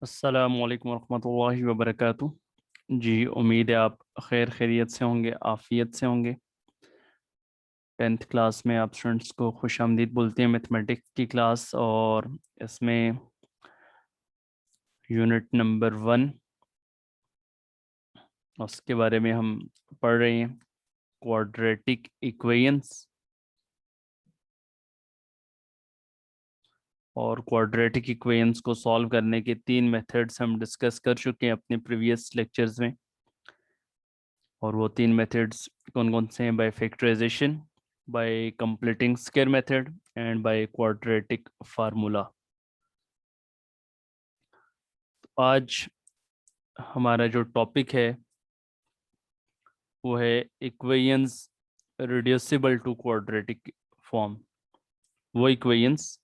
अस्सलामु अलैकुम वरहमतुल्लाहि वबरकातुह। जी, उम्मीद है आप खैरियत से होंगे, आफ़ियत से होंगे। 10th क्लास में आप स्टूडेंट्स को खुशामदीद बोलते हैं, मैथमेटिक्स की क्लास। और इसमें यूनिट नंबर 1 उसके बारे में हम पढ़ रहे हैं, क्वाड्रेटिक इक्वेशंस। और क्वाड्रेटिक इक्वेशंस को सॉल्व करने के 3 मेथड्स हम डिस्कस कर चुके हैं अपने प्रीवियस लेक्चर्स में। और वो 3 मेथड्स कौन कौन से हैं? By factorization, by completing square method and by quadratic formula. आज हमारा जो टॉपिक है वो है equations reducible to quadratic form. वो इक्वेशंस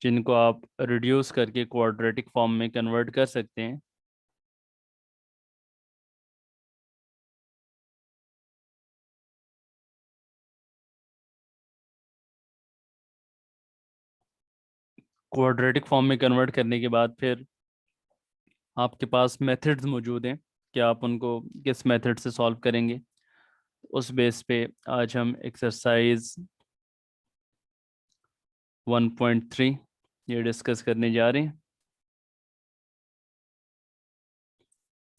जिनको आप रिड्यूस करके क्वाड्रेटिक फॉर्म में कन्वर्ट कर सकते हैं। क्वाड्रेटिक फॉर्म में कन्वर्ट करने के बाद फिर आपके पास मेथड्स मौजूद हैं कि आप उनको किस मेथड से सॉल्व करेंगे। उस बेस पे आज हम एक्सरसाइज 1.3 ये डिस्कस करने जा रहे हैं।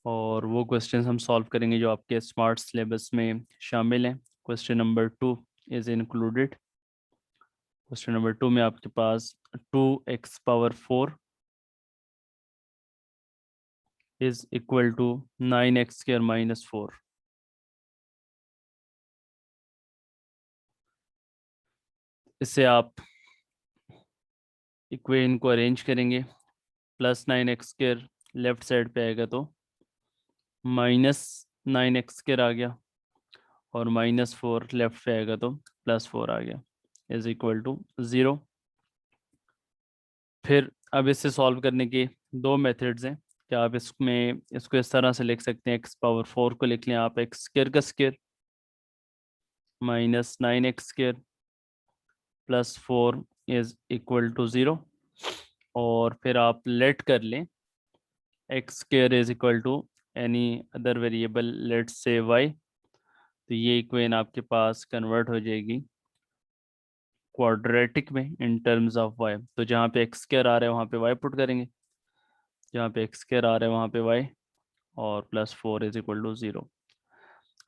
और वो क्वेश्चंस हम सॉल्व करेंगे जो आपके स्मार्ट सिलेबस में शामिल हैं। Question number 2 is included. Question number 2 में आपके पास 2x⁴ is equal to 9x² - 4। इससे आप इक्वेशन को अरेंज करेंगे। +9x² लेफ्ट साइड पे आएगा तो -9x² आ गया, और -4 लेफ्ट पे आएगा तो +4 आ गया, इज इक्वल टू 0। फिर अब इससे सॉल्व करने के 2 मेथड्स हैं कि आप इसमें इसको इस तरह से लिख सकते हैं। x⁴ को लिख लें आप x² का square -9x² +4 is equal to 0। और फिर आप लेट कर लें x² is equal to any other variable, let's say y। तो ये इक्वेशन आपके पास कन्वर्ट हो जाएगी क्वाड्रेटिक में इन टर्म्स ऑफ y। तो जहाँ पे x² आ रहा है वहाँ पे y पुट करेंगे, जहाँ पे x² आ रहा है वहाँ पे y, और +4 इज इक्वल टू 0।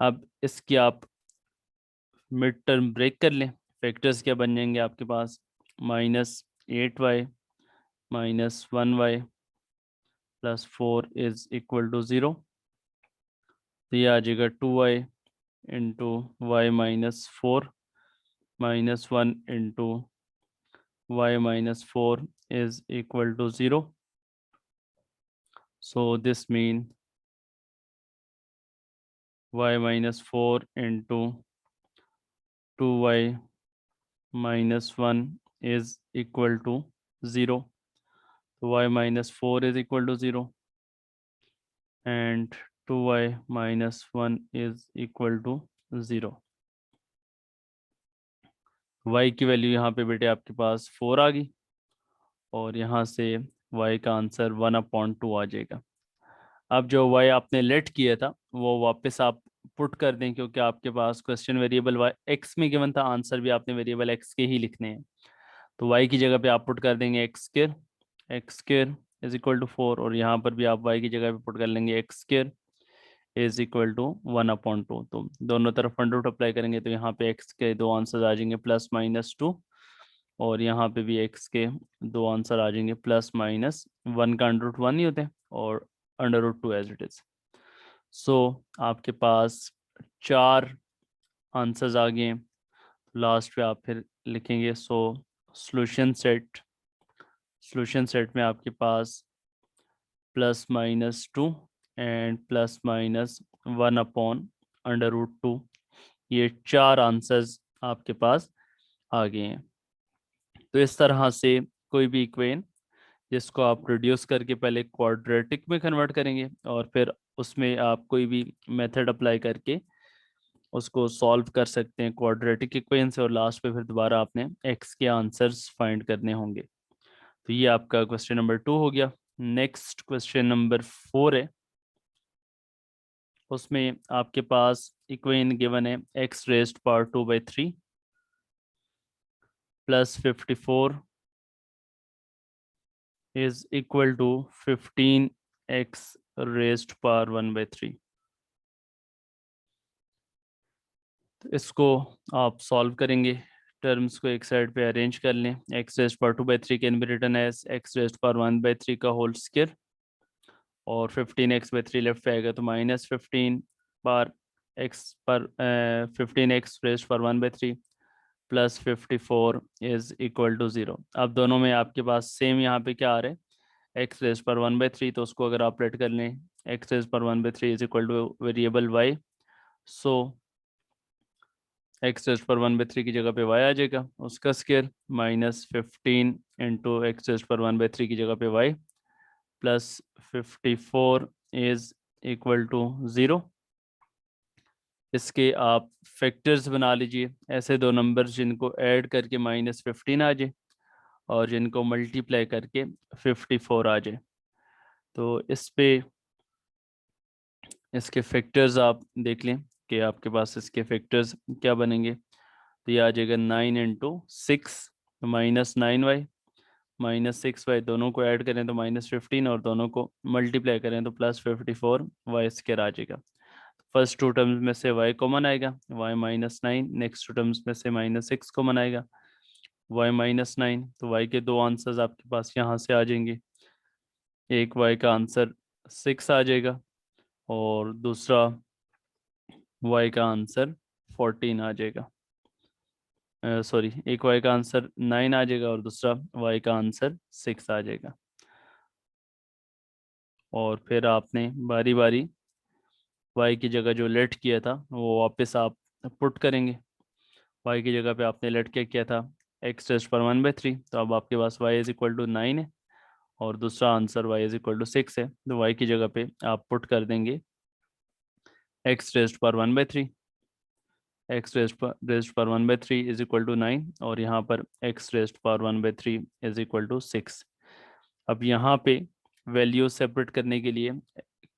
अब इसकी आप मिड टर्म ब्रेक कर लें। फैक्टर्स क्या बन जाएंगे आपके पास? -8y -1y +4 is equal to 0। तो ये आ जाएगा 2y into y -4 -1 into y-4 is equal to 0. So this means y-4 into 2y - 1 is equal to 0. So y-4 is equal to 0 and 2y - 1 is equal to 0. y की value यहाँ पे बेटे आपके पास 4 आ गई, और यहाँ से y का आंसर 1/2 आ जाएगा। अब जो y आपने लेट किया था वो वापस आप पुट कर दें, क्योंकि आपके पास क्वेश्चन वेरिएबल y x में गिवन था, आंसर भी आपने वेरिएबल x के ही लिखने हैं। तो y की जगह पे आप पुट कर देंगे x² इज इक्वल टू 4, और यहाँ पर भी आप y की जगह पे पुट कर लेंगे x² इज इक्वल टू 1/2। तो दोनों तरफ अंडर रूट अप्लाई करेंगे तो यहाँ पे x के 2 आंसर आ जाएंगे +-2, और यहाँ पे भी x के 2 आंसर आ जाएंगे +-1 का अंडर रूट 1 ही होते हैं, और under root 2 as it is. So आपके पास 4 आंसर्स आ गए हैं। लास्ट पे आप फिर लिखेंगे। सो सॉल्यूशन सेट में आपके पास +-2 एंड +-1/√2, ये 4 आंसर्स आपके पास आ गए हैं। तो इस तरह से कोई भी इक्वेशन जिसको आप रिड्यूस करके पहले क्वाड्रेटिक में कन्वर्ट करेंगे, और फिर उसमें आप कोई भी मेथड अप्लाई करके उसको सॉल्व कर सकते हैं क्वाड्रेटिक इक्वेशन से, और लास्ट पे फिर दोबारा आपने एक्स के आंसर्स फाइंड करने होंगे। तो ये आपका क्वेश्चन नंबर 2 हो गया। नेक्स्ट क्वेश्चन नंबर 4 है, उसमें आपके पास इक्वेशन गिवन है x raised power 2/3 plus 54 is equal to 15x raised power 1/3। तो इसको आप सॉल्व करेंगे, टर्म्स को एक साइड पे अरेंज कर लें। X raised power 2/3 can be written as x raised power 1/3 का होल स्क्वायर, और 15x/3 लेफ्ट पे आएगा तो -15 बार एक्स पर 15x raised power 1/3 plus 54 is equal to 0। अब दोनों में आपके पास सेम यहाँ पे क्या आ रहा है, एक्स रेज्ड पावर 1/3, तो उसको अगर आप लेट कर लें x raised power 1/3 is equal to variable y, so x raised power 1/3 की जगह पे y आ जाएगा, उसका square -15 into x raised power 1/3 की जगह पे y plus 54 is equal to 0। इसके आप फैक्टर्स बना लीजिए, ऐसे दो नंबर्स जिनको ऐड करके -15 आ जाए और जिनको मल्टीप्लाई करके 54 आ जाए। तो इस पे इसके फैक्टर्स आप देख लें कि आपके पास इसके फैक्टर्स क्या बनेंगे। तो ये आ जाएगा 9 इंटू 6 -9y -6y, दोनों को ऐड करें तो -15 और दोनों को मल्टीप्लाई करें तो +54 वाई स्क्वायर आ जाएगा। फर्स्ट टू टर्म्स में से y कॉमन आएगा, y -9, नेक्स्ट टू टर्म्स में से -6 कॉमन आएगा, y -9। तो y के दो आंसर्स आपके पास यहाँ से आ जाएंगे, एक y का आंसर 6 आ जाएगा और दूसरा y का आंसर 14 आ जाएगा। सॉरी, एक y का आंसर 9 आ जाएगा और दूसरा y का आंसर 6 आ जाएगा। और फिर आपने बारी बारी y की जगह जो लेट किया था वो वापस आप पुट करेंगे। y की जगह पे आपने लेट क्या किया था, एक्स रेज्ड पावर 1/3, तो अब आपके पास y इज इक्वल टू 9 है और दूसरा answer y is equal to 6 है। तो y की जगह पे आप पुट कर देंगे x raised power 1/3, x raised power 1/3 is equal to 9, और यहाँ पर x raised power 1/3 is equal to 6। अब यहाँ पे वैल्यू सेपरेट करने के लिए,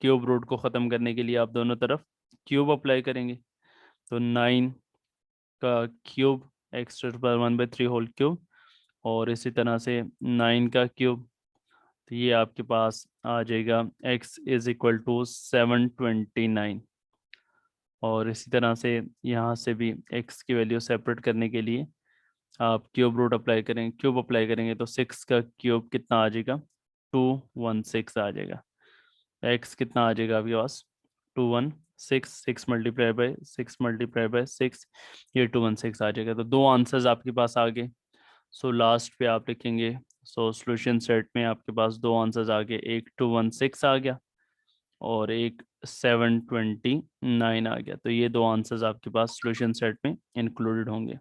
क्यूब रूट को ख़त्म करने के लिए आप दोनों तरफ क्यूब अप्लाई करेंगे। तो 9 का cube x raised power 1/3 whole cube, और इसी तरह से 9 का क्यूब, तो ये आपके पास आ जाएगा x इज इक्वल टू 729। और इसी तरह से यहाँ से भी x की वैल्यू सेपरेट करने के लिए आप क्यूब रूट अप्लाई करेंगे, क्यूब अप्लाई करेंगे तो 6 का क्यूब कितना आ जाएगा, 216 आ जाएगा। x कितना आ जाएगा आपके पास, 216, 6 मल्टीप्लाई बाय 6, ये 216 आ जाएगा। तो दो आंसर्स आपके पास आ गए। सो लास्ट पे आप लिखेंगे, सो सॉल्यूशन सेट में आपके पास दो आंसर्स आ गए, एक 216 आ गया और एक 729 आ गया। तो ये दो आंसर्स आपके पास सॉल्यूशन सेट में इंक्लूडेड होंगे।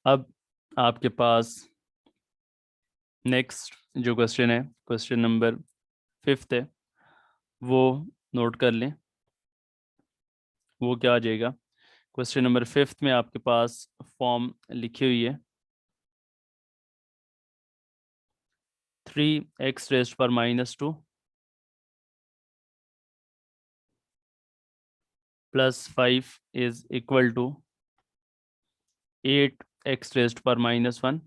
अब आपके पास नेक्स्ट जो क्वेश्चन है, क्वेश्चन नंबर 5 है, वो नोट कर लें। वो क्या आ जाएगा, क्वेश्चन नंबर 5 में आपके पास फॉर्म लिखी हुई है 3x रेज्ड पर -2 plus 5 is equal to 8x raised पर -1।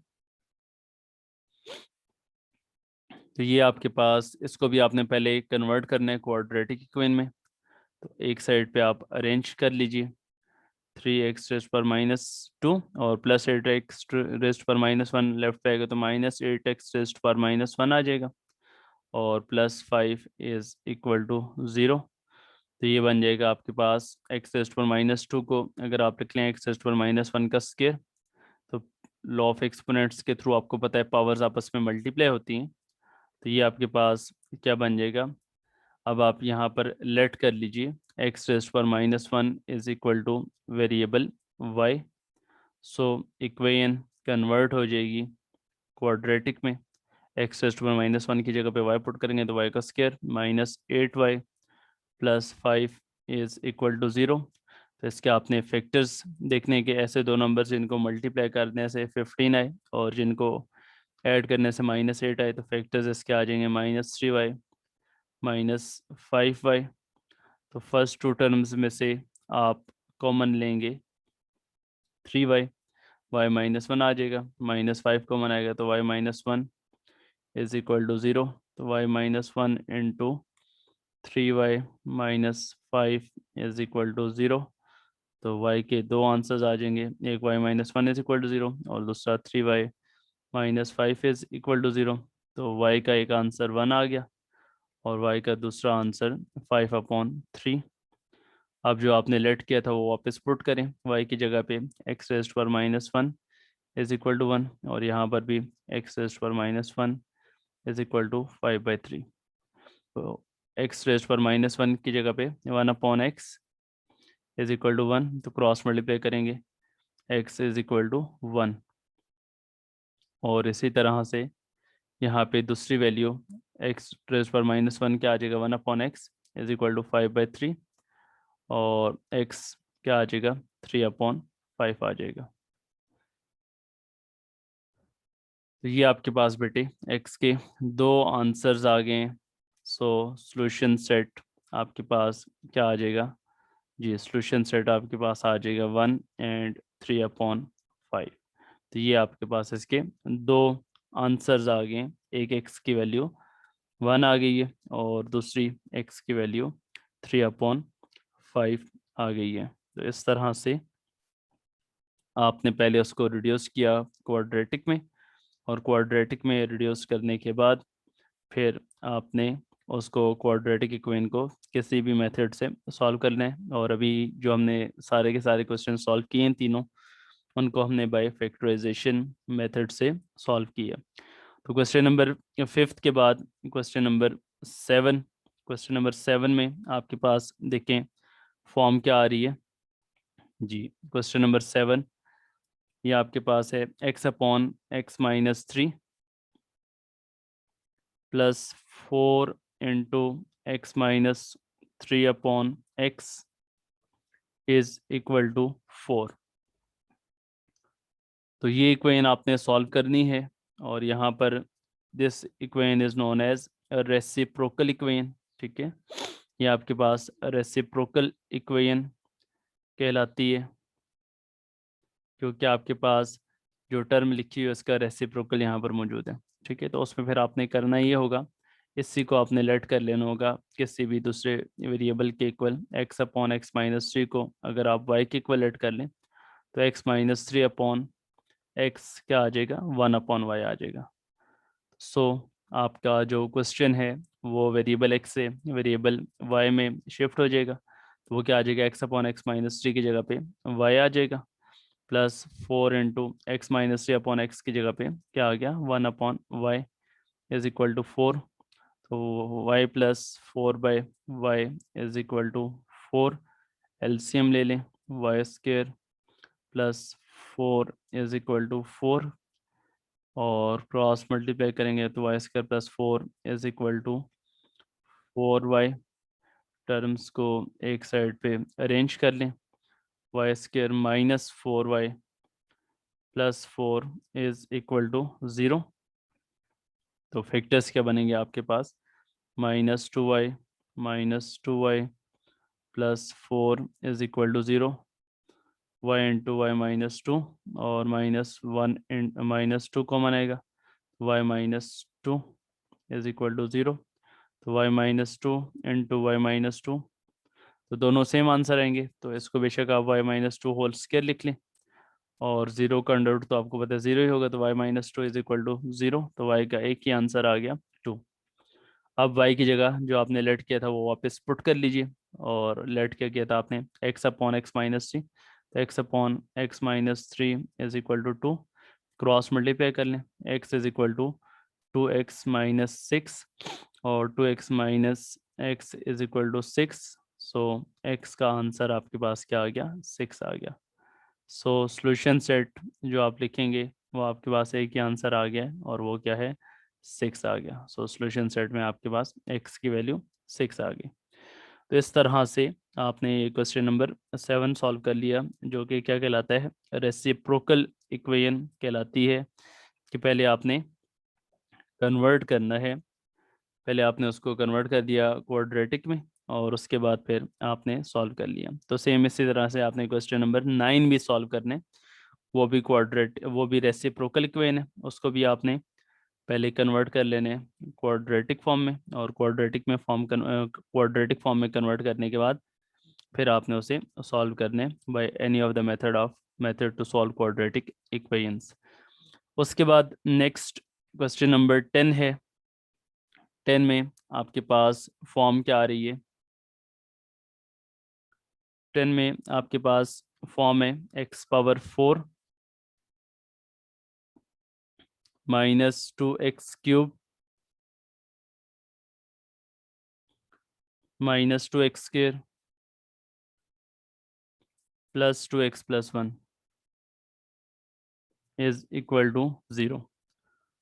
तो ये आपके पास, इसको भी आपने पहले कन्वर्ट करना है क्वाड्रेटिक इक्वेशन में। तो एक साइड पे आप अरेंज कर लीजिए, 3x रेज्ड पर -2 और प्लस 8x रेज्ड पर -1 लेफ्ट पे आएगा तो -8x रेज्ड पर -1 आ जाएगा, और प्लस 5 इज इक्वल टू 0। तो ये बन जाएगा आपके पास x रेज्ड पर -2 को अगर आप लिख लें x रेज्ड पर -1 का स्क्वायर, तो लॉ ऑफ एक्सपोनेंट्स के थ्रू आपको पता है पावर्स आपस में मल्टीप्लाई होती हैं। तो ये आपके पास क्या बन जाएगा, अब आप यहाँ पर लेट कर लीजिए x रेज्ड पर -1 is equal to variable y। So equation convert हो जाएगी क्वाड्रेटिक में, x रेज्ड पर -1 की जगह पे y पुट करेंगे तो y का square -8y plus 5 is equal to 0। तो इसके आपने फैक्टर्स देखने के, ऐसे दो नंबर जिनको मल्टीप्लाई करने से 15 आए और जिनको ऐड करने से -8 आए, तो फैक्टर्स इसके आ जाएंगे -3y -5y। तो फर्स्ट टू टर्म्स में से आप कॉमन लेंगे 3y, y -1 आ जाएगा, -5 कॉमन आएगा तो y -1 इज इक्वल टू 0। तो y -1 into 3y -5 is equal to 0। तो y के दो आंसर्स आ जाएंगे, एक y -1 इज इक्वल टू 0 और दूसरा 3y -5 इज इक्वल टू 0। तो y का एक आंसर 1 आ गया और y का दूसरा आंसर 5/3। अब जो आपने लेट किया था वो वापस पुट करें, y की जगह पे x रेस्ट पर -1 इज इक्वल टू 1 और यहाँ पर भी x रेस्ट पर -1 इज इक्वल टू 5/3। तो x रेस्ट पर -1 की जगह पे 1/x इज इक्वल टू 1, तो क्रॉस मल्टीप्लाई करेंगे x इज इक्वल टू 1। और इसी तरह से यहाँ पे दूसरी वैल्यू x रेस्ट पर -1 क्या आ जाएगा, 1/x इज इक्वल टू 5/3 और x क्या आ जाएगा, 3/5 आ जाएगा। तो ये आपके पास बेटे x के दो आंसर्स आ गए हैं। सो सॉल्यूशन सेट आपके पास क्या आ जाएगा जी, सॉल्यूशन सेट आपके पास आ जाएगा 1 एंड 3/5। तो ये आपके पास इसके दो आंसर्स आ गए हैं, एक x की वैल्यू 1 आ गई है और दूसरी x की वैल्यू 3/5 आ गई है। तो इस तरह से आपने पहले उसको रिड्यूस किया क्वाड्रेटिक में और क्वाड्रेटिक में रिड्यूस करने के बाद फिर आपने उसको क्वाड्रेटिक इक्वेशन को किसी भी मेथड से सॉल्व करना है। और अभी जो हमने सारे के सारे क्वेश्चन सॉल्व किए हैं तीनों, उनको हमने बाय फैक्टराइजेशन मेथड से सॉल्व किया। तो क्वेश्चन नंबर 5 के बाद क्वेश्चन नंबर 7। क्वेश्चन नंबर 7 में आपके पास देखें फॉर्म क्या आ रही है जी। क्वेश्चन नंबर 7 ये आपके पास है x/(x-3) plus 4 into x-3/x is equal to 4। तो ये इक्वेशन आपने सॉल्व करनी है और यहाँ पर this equation is known as reciprocal equation. ठीक है, ये आपके पास रेसिप्रोकल इक्वेशन कहलाती है क्योंकि आपके पास जो टर्म लिखी है उसका रेसिप्रोकल यहाँ पर मौजूद है। ठीक है, तो उसमें फिर आपने करना ये होगा, इसी को आपने लेट कर लेना होगा किसी भी दूसरे वेरिएबल के इक्वल। x/(x-3) को अगर आप y के इक्वल लेट कर लें तो x-3/x क्या आ जाएगा, 1/y आ जाएगा। सो आपका जो क्वेश्चन है वो वेरिएबल x से वेरिएबल y में शिफ्ट हो जाएगा। तो वो क्या आ जाएगा, x/(x-3) की जगह पे y आ जाएगा प्लस 4 इंटू x-3/x की जगह पे क्या आ गया, 1/y इज इक्वल टू 4। तो y plus 4/y is equal to 4। LCM ले लें, y² plus 4 is equal to 4 और क्रॉस मल्टीप्लाई करेंगे तो y² plus 4 is equal to 4y। Terms को एक साइड पे अरेंज कर लें, y² minus 4y plus 4 is equal to 0। तो फैक्टर्स क्या बनेंगे आपके पास, -2y plus 4 is equal to 0, y into y -2 और -2 कॉमन आएगा, y-2 इज इक्वल टू 0। तो y-2 इंटू y-2, तो दोनों सेम आंसर आएंगे। तो इसको बेशक आप y-2 होल स्क्वायर लिख लें और 0 का अंडर रूट तो आपको पता है 0 ही होगा, तो y-2 इज इक्वल टू 0। तो y का एक ही आंसर आ गया 2। अब y की जगह जो आपने लेट किया था वो वापस पुट कर लीजिए और लेट क्या किया था आपने, x/(x-3), तो x/(x-3) is equal to 2। Cross multiply कर लें, x is equal to 2x-6 और 2x-x is equal to 6। So x का आंसर आपके पास क्या आ गया, 6 आ गया। सो सॉल्यूशन सेट जो आप लिखेंगे वो आपके पास एक ही आंसर आ गया है और वो क्या है, 6 आ गया। सो सॉल्यूशन सेट में आपके पास x की वैल्यू 6 आ गई। तो इस तरह से आपने ये क्वेश्चन नंबर 7 सॉल्व कर लिया, जो कि क्या कहलाता है, रेसिप्रोकल इक्वेशन कहलाती है। कि पहले आपने कन्वर्ट करना है, पहले आपने उसको कन्वर्ट कर दिया क्वाड्रेटिक में, और उसके बाद फिर आपने सॉल्व कर लिया। तो सेम इसी तरह से आपने क्वेश्चन नंबर 9 भी सॉल्व करने, वो भी रेसिप्रोकल इक्वेशन है, उसको भी आपने पहले कन्वर्ट कर लेने क्वाड्रेटिक फॉर्म में, और क्वाड्रेटिक फॉर्म में कन्वर्ट करने के बाद फिर आपने उसे सॉल्व करने by any of the method to solve quadratic equations. उसके बाद नेक्स्ट क्वेश्चन नंबर 10 है। 10 में आपके पास फॉर्म क्या आ रही है? 10 में आपके पास फॉर्म है x⁴ -2x³ -2x² +2x+1 is equal to 0।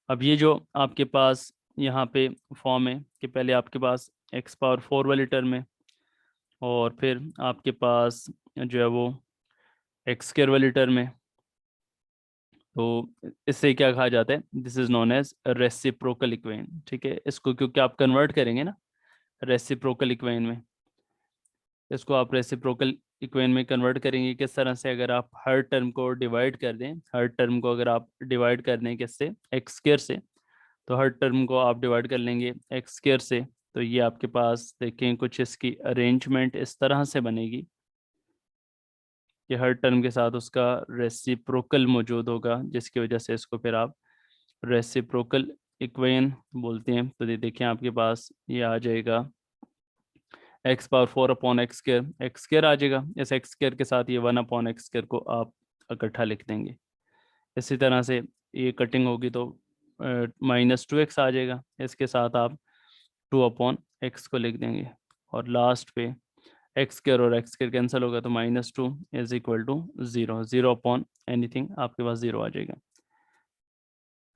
अब ये जो आपके पास यहाँ पे फॉर्म है कि पहले आपके पास x⁴ वाली टर्म है, और फिर आपके पास जो है वो x² वाली टर्म है। तो इससे क्या कहा जाता है? This is known as reciprocal equation. ठीक है, इसको क्योंकि आप कन्वर्ट करेंगे ना रेसिप्रोकल इक्वेशन में, इसको आप रेसिप्रोकल इक्वेशन में कन्वर्ट करेंगे किस तरह से? अगर आप हर टर्म को डिवाइड कर दें, हर टर्म को अगर आप डिवाइड कर दें किससे? x² से, तो हर टर्म को आप डिवाइड कर लेंगे x² से, तो ये आपके पास देखें कुछ इसकी अरेंजमेंट इस तरह से बनेगी कि हर टर्म के साथ उसका रेसिप्रोकल मौजूद होगा, जिसकी वजह से इसको फिर आप रेसिप्रोकल इक्वेशन बोलते हैं। तो ये देखें आपके पास ये आ जाएगा x⁴/x² आ जाएगा। इस x² के साथ ये 1/x² को आप इकट्ठा लिख देंगे। इसी तरह से ये कटिंग होगी तो -2x आ जाएगा, इसके साथ आप 2/x को लिख देंगे, और लास्ट पे x² और x² कैंसिल होगा तो -2 इज इक्वल टू 0, 0/anything आपके पास 0 आ जाएगा।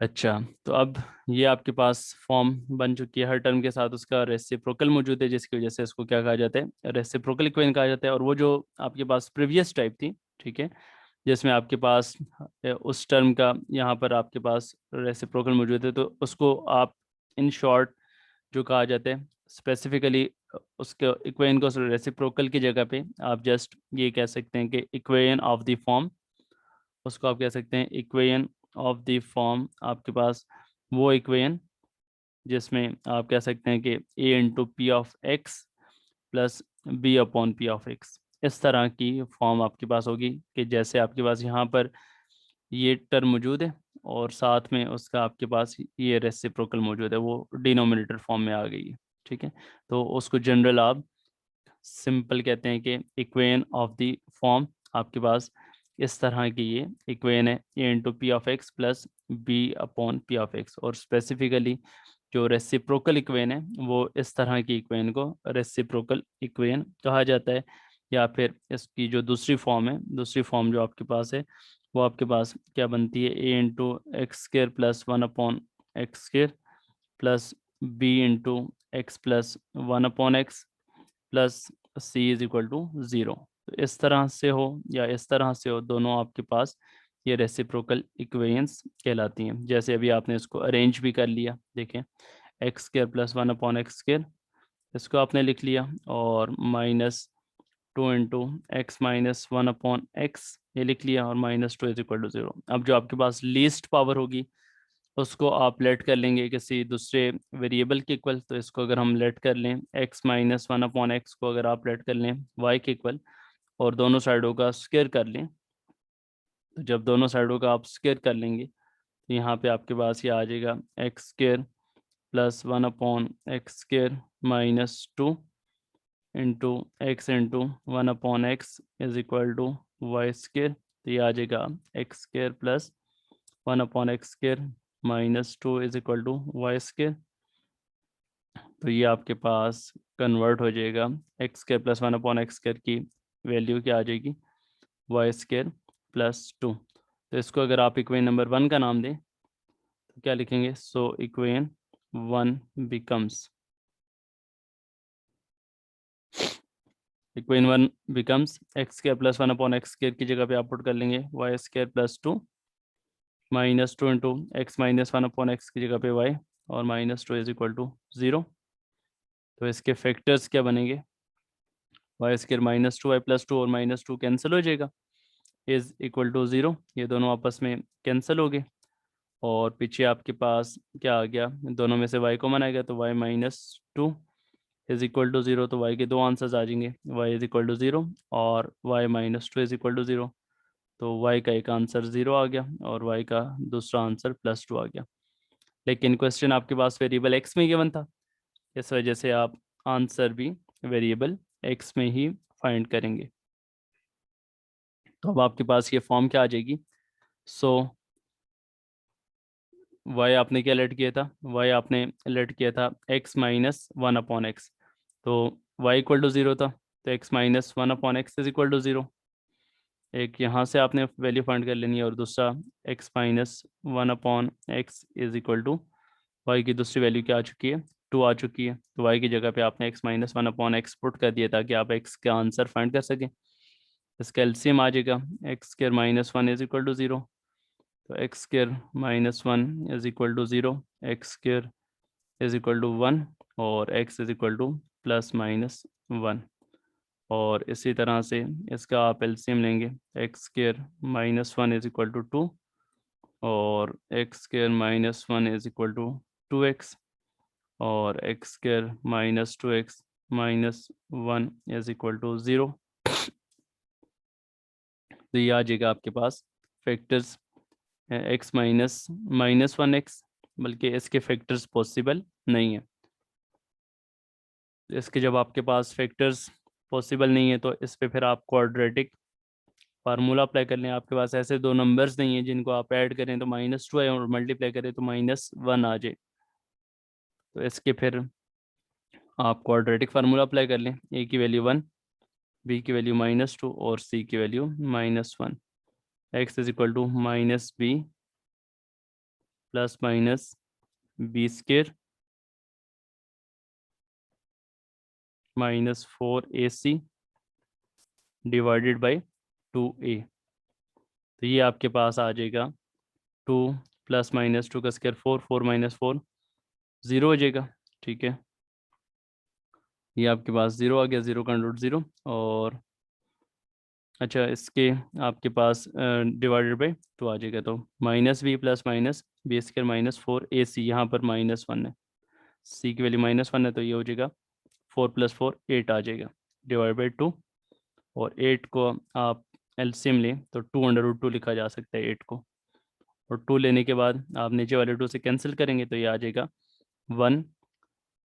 अच्छा, तो अब ये आपके पास फॉर्म बन चुकी है, हर टर्म के साथ उसका रेसिप्रोकल मौजूद है, जिसकी वजह से इसको क्या कहा जाता है? रेसिप्रोकल इक्वेशन कहा जाता है। और वो जो आपके पास प्रीवियस टाइप थी, ठीक है, जिसमें आपके पास उस टर्म का यहाँ पर आपके पास रेसिप्रोकल मौजूद है, तो उसको आप इन शॉर्ट जो कहा जाता है स्पेसिफिकली उसके इक्वेशन को रेसिप्रोकल की जगह पे आप जस्ट ये कह सकते हैं कि इक्वेशन ऑफ द फॉर्म, उसको आप कह सकते हैं इक्वेशन ऑफ द फॉर्म। आपके पास वो इक्वेशन जिसमें आप कह सकते हैं कि a/p(x) प्लस b/p(x), इस तरह की फॉर्म आपके पास होगी कि जैसे आपके पास यहाँ पर ये टर्म मौजूद है और साथ में उसका आपके पास ये रेसिप्रोकल मौजूद है, वो डिनोमिनेटर फॉर्म में आ गई है। ठीक है, तो उसको जनरल आप सिंपल कहते हैं कि इक्वेशन ऑफ द फॉर्म आपके पास इस तरह की ये इक्वेशन है a/p(x) प्लस b/p(x), और स्पेसिफिकली जो रेसिप्रोकल इक्वेशन है वो इस तरह की इक्वेशन को रेसिप्रोकल इक्वेशन कहा जाता है। या फिर इसकी जो दूसरी फॉर्म है, दूसरी फॉर्म जो आपके पास है, वो आपके पास क्या बनती है? a/x² plus 1/x² plus b/x plus 1/x plus c is equal to 0। तो इस तरह से हो या इस तरह से हो, दोनों आपके पास ये रेसिप्रोकल इक्वेशंस कहलाती हैं। जैसे अभी आपने इसको अरेंज भी कर लिया, देखें x² प्लस 1/x², इसको आपने लिख लिया, और -2 × x-1/x ये लिख लिया, और -2 इज इक्वल टू 0। अब जो आपके पास लीस्ट पावर होगी उसको आप लेट कर लेंगे किसी दूसरे वेरिएबल के इक्वल। तो इसको अगर हम लेट कर लें x-1/x को अगर आप लेट कर लें y के इक्वल, और दोनों साइडों का स्क्वायर कर लें, तो जब दोनों साइडों का आप स्क्वायर कर लेंगे तो यहाँ पे आपके पास ये आ जाएगा x² plus 1/x² -2 into x 1/x is equal to y²। तो ये आ जाएगा x² plus 1/x² -2 is equal to y²। तो ये आपके पास कन्वर्ट हो जाएगा, x² प्लस 1/x² की वैल्यू क्या आ जाएगी? y² plus 2। तो इसको अगर आप इक्वेशन नंबर 1 का नाम दें तो क्या लिखेंगे? So equation 1 becomes equation 1 becomes x square plus 1 upon x square की जगह पे आप पुट कर लेंगे y square plus 2 minus 2 into x minus 1 upon x की जगह पे वाई और माइनस 2 इज इक्वल टू 0। तो इसके फैक्टर्स क्या बनेंगे, y square minus 2 y plus 2 और माइनस 2 कैंसिल हो जाएगा, इज इक्वल टू 0, ये दोनों आपस में कैंसिल हो गए। और पीछे आपके पास क्या आ गया, दोनों में से y कॉमन आएगा तो y minus 2 is equal to 0। तो y के दो आंसर्स आ जाएंगे, y इज इक्वल टू 0 और y minus 2 is equal to 0। तो y का एक आंसर 0 आ गया और y का दूसरा आंसर प्लस 2 आ गया। लेकिन क्वेश्चन आपके पास वेरिएबल x में गिवन था, इस वजह से आप आंसर भी वेरिएबल x में ही फाइंड करेंगे। तो अब आपके पास ये फॉर्म क्या आ जाएगी, सो y आपने क्या लेट किया था, y आपने लेट किया था x माइनस 1 अपॉन एक्स, तो y इक्वल टू 0 था, तो x minus 1 upon x is equal to 0। एक यहाँ से आपने वैल्यू फाइंड कर लेनी है और दूसरा x minus 1 upon x is equal to y की दूसरी वैल्यू क्या आ चुकी है, 2 आ चुकी है। तो y की जगह पे आपने x minus 1 upon x put कर दिया ताकि आप x का आंसर फाइंड कर सकें। इसका एलसीएम आ जाएगा, x square minus 1 is equal to 0। तो x square minus 1 is equal to 0, x square is equal to 1 और x is equal to plus minus 1। और इसी तरह से इसका आप एलसीएम लेंगे, x square minus 1 is equal to 2 और x square minus 1 is equal to 2x और x square minus 2x minus 1 is equal to 0। तो ये आ जाएगा आपके पास factors x minus minus 1x, बल्कि इसके फैक्टर्स पॉसिबल नहीं है। इसके जब आपके पास फैक्टर्स पॉसिबल नहीं है तो इस पे फिर आप क्वाड्रेटिक फार्मूला अप्लाई कर लें। आपके पास ऐसे दो नंबर्स नहीं है जिनको आप ऐड करें तो माइनस 2 आए और मल्टीप्लाई करें तो माइनस 1 आ जाए, तो इसके फिर आप क्वाड्रेटिक फार्मूला अप्लाई कर लें, a की वैल्यू 1, b की वैल्यू माइनस 2 और c की value minus 1। x is equal to minus b plus minus b square minus 4ac divided by 2a। तो ये आपके पास आ जाएगा 2 प्लस माइनस 2 का स्क्वायर 4, 4 माइनस 4 0 हो जाएगा। ठीक है, ये आपके पास 0 आ गया, 0 का रूट 0। और अच्छा, इसके आपके पास डिवाइडेड बाई 2 आ जाएगा, तो minus b plus minus b square minus 4ac, यहाँ पर माइनस 1 है, c की वैल्यू माइनस 1 है, तो ये हो जाएगा 4 प्लस 4 8 आ जाएगा डिवाइड बाई 2। और 8 को आप एलसीएम लें तो 2 अंडर रूट 2 लिखा जा सकता है 8 को, और 2 लेने के बाद आप नीचे वाले 2 से कैंसिल करेंगे तो ये आ जाएगा 1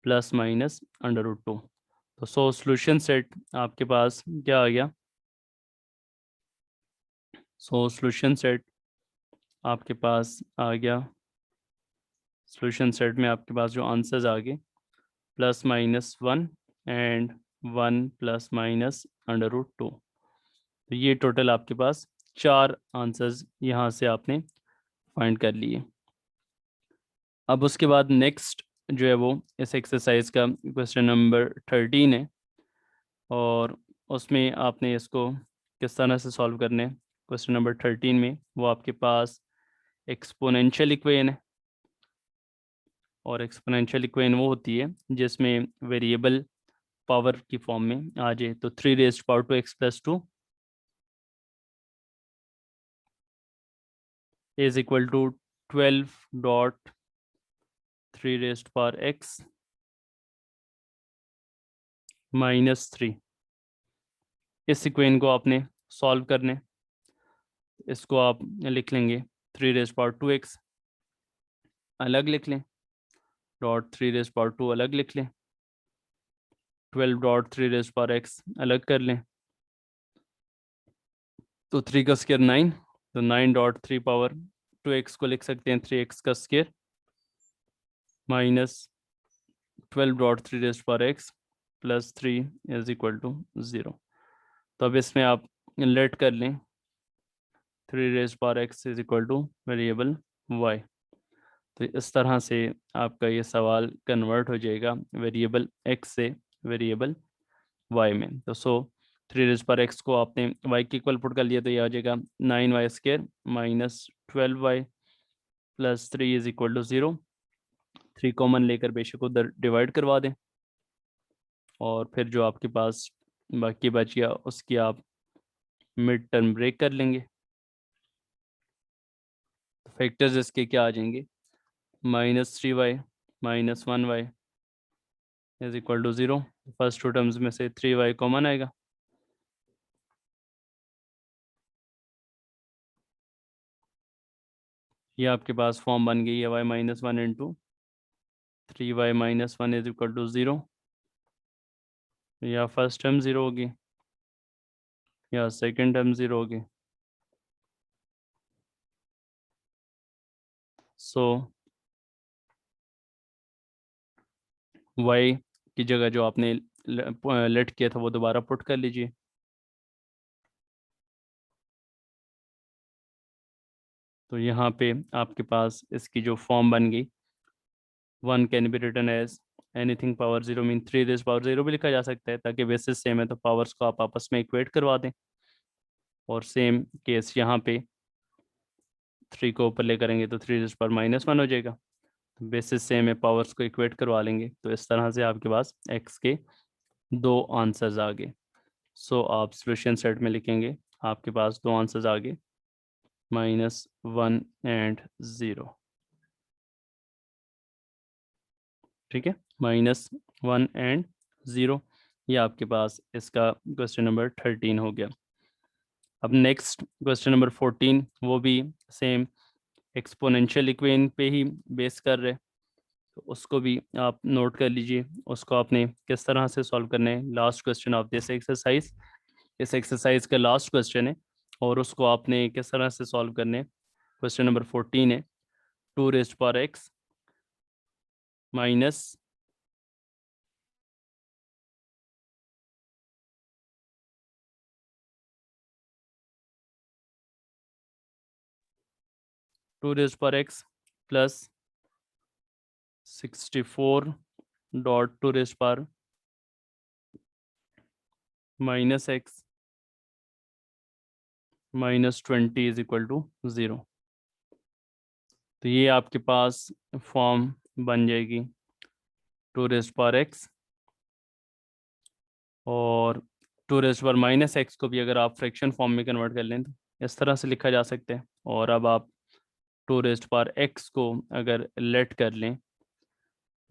प्लस माइनस अंडर रूट 2। तो सोल्यूशन सेट आपके पास क्या आ गया, सोल्यूशन सेट आपके पास आ गया, सोल्यूशन सेट में आपके पास जो आंसर्स आ गए plus minus 1 and 1 plus minus under root 2। तो ये टोटल आपके पास 4 आंसर्स यहाँ से आपने फाइंड कर लिए। अब उसके बाद नेक्स्ट जो है वो इस एक्सरसाइज का क्वेश्चन नंबर 13 है, और उसमें आपने इसको किस तरह से सॉल्व करने, क्वेश्चन नंबर 13 में वो आपके पास एक्सपोनेंशियल इक्वेशन है। और एक्सपोनेंशियल इक्वेशन वो होती है जिसमें वेरिएबल पावर की फॉर्म में आ जाए, तो 3 raised power to x plus 2 is equal to 12.3 raised power x minus 3। इस इक्वेशन को आपने सॉल्व करने, इसको आप लिख लेंगे 3 रेज्ड पावर 2x अलग लिख लें, डॉट 3 रेज्ड पावर 2 अलग लिख लें, 12.3 रेज्ड पावर x अलग कर लें, तो 3 का स्क्वायर 9, तो 9.3 पावर 2x को लिख सकते हैं 3x का square minus 12.3 raised power x plus 3 is equal to 0। तो अब इसमें आप लेट कर लें 3 raised power x is equal to variable y। तो इस तरह से आपका ये सवाल कन्वर्ट हो जाएगा वेरिएबल x से वेरिएबल y में। तो 3 रेज पावर एक्स को आपने वाई के इक्वल पुट कर लिया तो ये आ जाएगा 9y² minus 12y plus 3 is equal to 0। 3 common लेकर बेशक उधर डिवाइड करवा दें और फिर जो आपके पास बाकी बच गया उसकी आप मिड टर्म ब्रेक कर लेंगे। फैक्टर्स इसके क्या आ जाएंगे, -3y minus 1y is equal to 0। First two terms में से 3y कॉमन आएगा, ये आपके पास फॉर्म बन गई है y-1 into 3y-1 is equal to 0। या फर्स्ट टर्म 0 होगी या सेकंड टर्म 0 होगी। सो y की जगह जो आपने लेट किया था वो दोबारा पुट कर लीजिए। तो यहाँ पे आपके पास इसकी जो फॉर्म बन गई 1 can be written as anything power 0 mean 3 raise power 0 भी लिखा जा सकता है, ताकि बेसिस सेम है तो पावर्स को आप आपस में इक्वेट करवा दें। और सेम केस यहाँ पे 3 को ऊपर ले करेंगे तो 3 रेज पावर -1 हो जाएगा। तो बेसिस सेम है, पावर्स को इक्वेट करवा लेंगे तो इस तरह से आपके पास x के 2 आंसर्स आ गए। सो आप सॉल्यूशन सेट में लिखेंगे आपके पास 2 आंसर्स आ गए, -1 एंड 0। ठीक है, -1 एंड 0, ये आपके पास इसका क्वेश्चन नंबर 13 हो गया। अब नेक्स्ट क्वेश्चन नंबर 14 वो भी सेम एक्सपोनेंशियल इक्वेशन पे ही बेस कर रहे, तो उसको भी आप नोट कर लीजिए। उसको आपने किस तरह से सॉल्व करना है, last question of this exercise, इस एक्सरसाइज का लास्ट क्वेश्चन है और उसको आपने किस तरह से सॉल्व करना है। क्वेश्चन नंबर 14 है 2 raised power x minus 2 raised power x plus 64.2 raised power -x -20 is equal to 0। तो ये आपके पास फॉर्म बन जाएगी 2 रेज़्ड पावर x, और 2 रेज़्ड पावर -x को भी अगर आप फ्रैक्शन फॉर्म में कन्वर्ट कर लें तो इस तरह से लिखा जा सकता है। और अब आप 2 रेज़्ड पावर x को अगर लेट कर लें,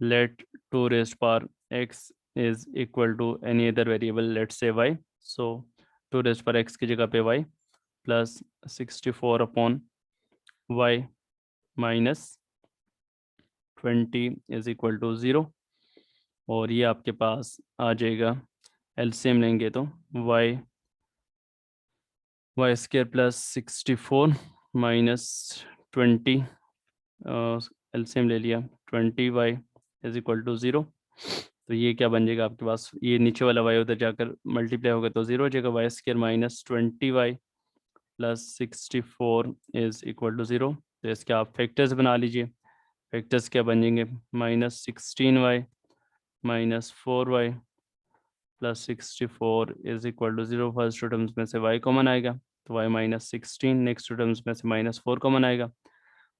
let 2 raised power x is equal to any other variable, let's say y, so 2 raised power x की जगह पे y plus 64 upon y minus 20 is equal to 0। और ये आपके पास आ जाएगा, एलसीएम लेंगे तो y² प्लस 64 माइनस 20, एलसीएम ले लिया 20y इज इक्वल टू 0। तो ये क्या बन जाएगा आपके पास, ये नीचे वाला y उधर जाकर मल्टीप्लाई होगा तो 0 हो जाएगा, y² minus 20y plus 64 is equal to 0। तो इसके आप फैक्टर्स बना लीजिए। फैक्टर्स क्या बन जाएंगे, -16y minus 4y plus 64 is equal to 0। First two terms में से y कॉमन आएगा तो y-16, नेक्स्ट टू टर्म्स में से -4 कॉमन आएगा,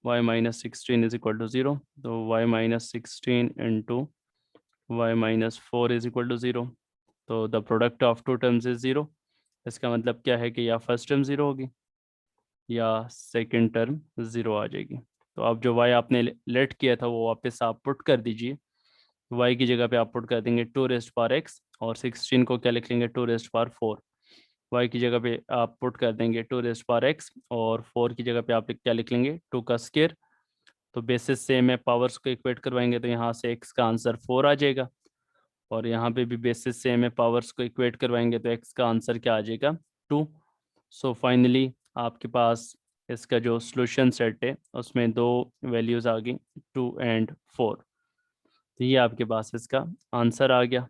y-16 इज इक्वल टू 0। तो y-16 into y-4 is equal to 0। तो the product of two terms is 0। इसका मतलब क्या है कि या फर्स्ट टर्म 0 होगी या सेकंड टर्म 0 आ जाएगी। तो अब जो y आपने लेट किया था वो वापस आप पुट कर दीजिए। y की जगह पे आप पुट कर देंगे 2 रेज़्ड पावर x, और 16 को क्या लिख लेंगे 2 रेज़्ड पावर 4। y की जगह पे आप पुट कर देंगे 2 रेज़्ड पावर x, और 4 की जगह पे आप क्या लिख लेंगे 2 का स्क्वायर। तो बेसिस सेम है, पावर्स को इक्वेट करवाएंगे तो यहाँ से x का आंसर 4 आ जाएगा, और यहाँ पे भी बेसिस सेम है, पावर्स को इक्वेट करवाएंगे तो x का आंसर क्या आ जाएगा 2। सो फाइनली आपके पास इसका जो सॉल्यूशन सेट है उसमें 2 वैल्यूज़ आ गई 2 एंड 4। तो ये आपके पास इसका आंसर आ गया।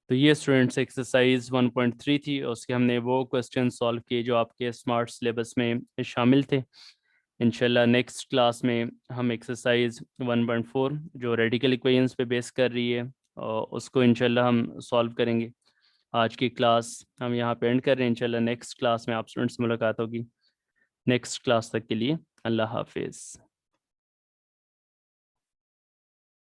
तो ये स्टूडेंट्स एक्सरसाइज 1.3 थी, और उसके हमने वो क्वेश्चन सॉल्व किए जो आपके स्मार्ट सिलेबस में शामिल थे। इंशाल्लाह नेक्स्ट क्लास में हम एक्सरसाइज 1.4 जो रेडिकल इक्वेशंस पे बेस कर रही है, और उसको इंशाल्लाह हम सॉल्व करेंगे। आज की क्लास हम यहाँ पे एंड कर रहे हैं। इंशाल्लाह नेक्स्ट क्लास में आप स्टूडेंट्स से मुलाकात होगी। नेक्स्ट क्लास तक के लिए अल्लाह हाफिज़।